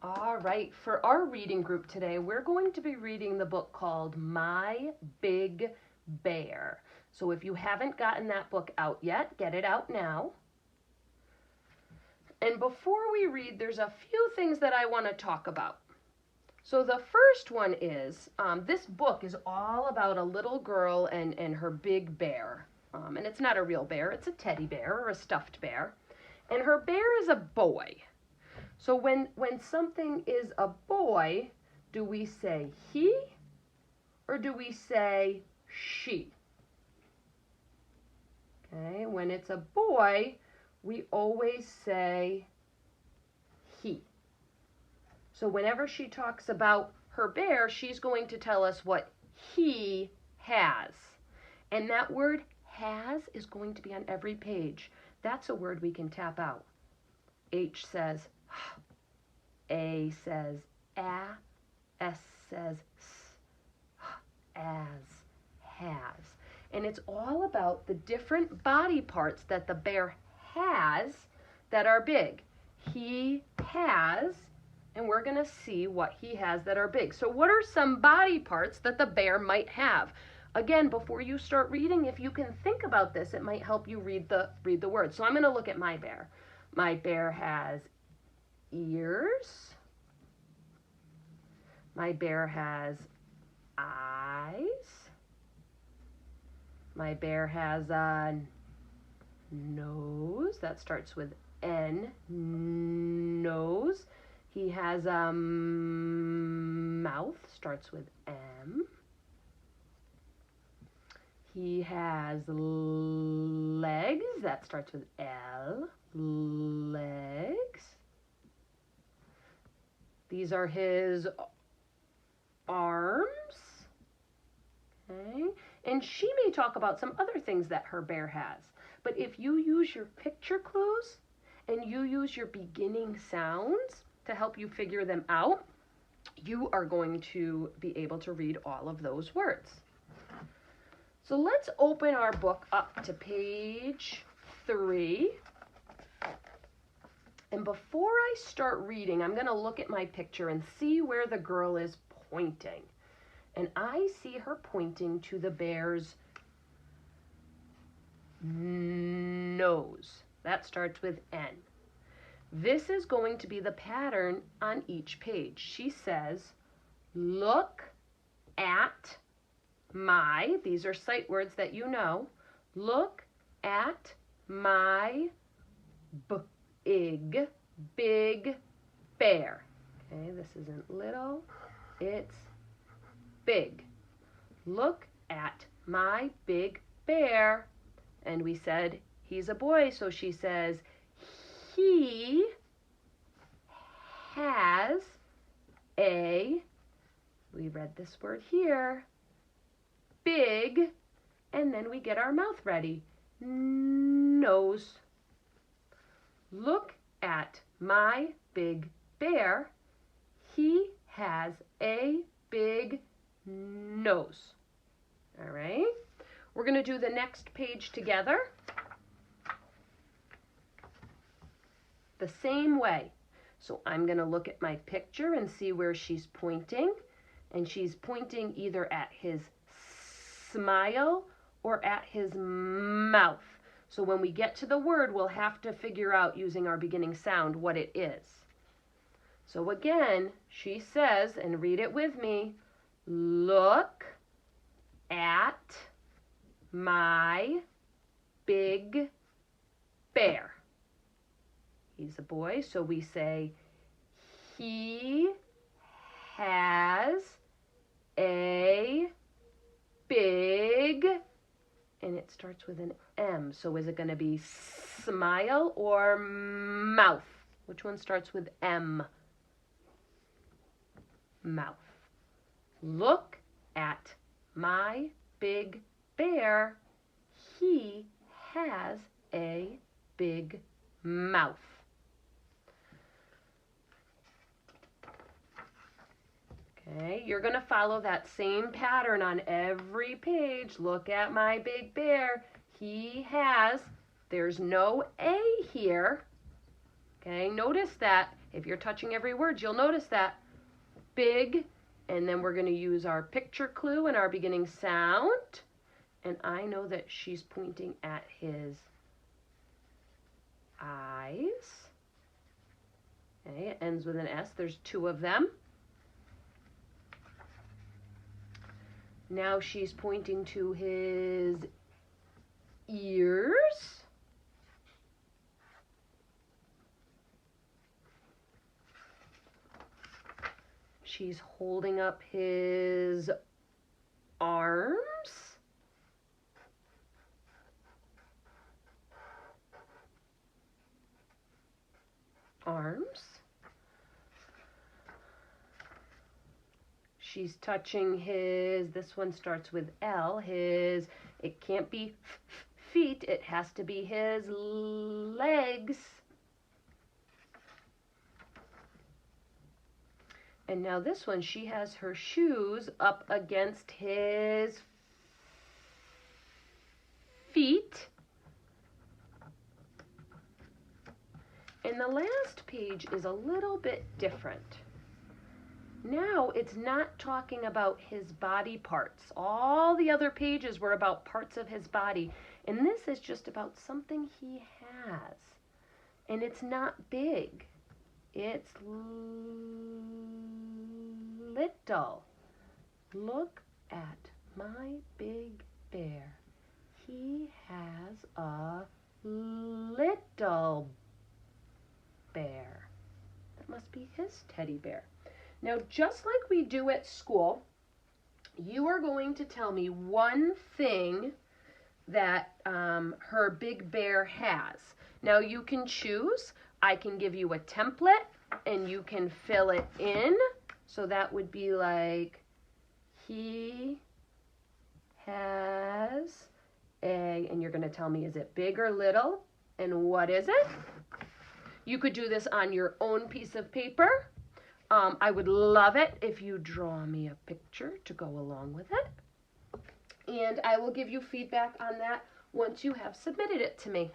All right, for our reading group today, we're going to be reading the book called My Big Bear. So if you haven't gotten that book out yet, get it out now. And before we read, there's a few things that I want to talk about. So the first one is, this book is all about a little girl and her big bear. And it's not a real bear, it's a teddy bear or a stuffed bear. And her bear is a boy. So when something is a boy, do we say he or do we say she? Okay, when it's a boy, we always say he. So whenever she talks about her bear, she's going to tell us what he has. And that word has is going to be on every page. That's a word we can tap out. H says A says a, S says s, as, has. And it's all about the different body parts that the bear has that are big. He has, and we're going to see what he has that are big. So what are some body parts that the bear might have? Again, before you start reading, if you can think about this, it might help you read the words. So I'm going to look at my bear. My bear has ears. My bear has eyes. My bear has a nose. That starts with N, nose. He has a mouth, starts with M. He has legs. That starts with L, legs. These are his arms. Okay. And she may talk about some other things that her bear has. But if you use your picture clues and you use your beginning sounds to help you figure them out, you are going to be able to read all of those words. So let's open our book up to page 3. And before I start reading, I'm going to look at my picture and see where the girl is pointing. And I see her pointing to the bear's nose. That starts with N. This is going to be the pattern on each page. She says, look at my, these are sight words that you know, look at my big bear. Okay, this isn't little, it's big. Look at my big bear. And we said he's a boy, so she says he has a, we read this word here, big, and then we get our mouth ready, nose. Look at my big bear. He has a big nose. All right. We're going to do the next page together the same way. So I'm going to look at my picture and see where she's pointing. And she's pointing either at his smile or at his mouth. So when we get to the word, we'll have to figure out using our beginning sound what it is. So again, she says, and read it with me, look at my big bear. He's a boy, so we say he has a big, and it starts with an M. So is it going to be smile or mouth? Which one starts with M? Mouth. Look at my big bear. He has a big mouth. Okay, you're going to follow that same pattern on every page. Look at my big bear. He has, there's no A here. Okay, notice that If you're touching every word, you'll notice that. Big, and then we're going to use our picture clue and our beginning sound. And I know that she's pointing at his eyes. Okay, it ends with an S. There's 2 of them. Now she's pointing to his ears. She's holding up his arms. She's touching his, this one starts with L, his, it can't be feet, it has to be his legs. And now this one, she has her shoes up against his feet. And the last page is a little bit different. Now it's not talking about his body parts. All the other pages were about parts of his body. And this is just about something he has. And it's not big. It's little. Look at my big bear. He has a little bear. That must be his teddy bear. Now, just like we do at school, you are going to tell me one thing that her big bear has. Now, you can choose. I can give you a template, and you can fill it in. So that would be like, he has a, and you're going to tell me, is it big or little? And what is it? You could do this on your own piece of paper. I would love it if you draw me a picture to go along with it. And I will give you feedback on that once you have submitted it to me.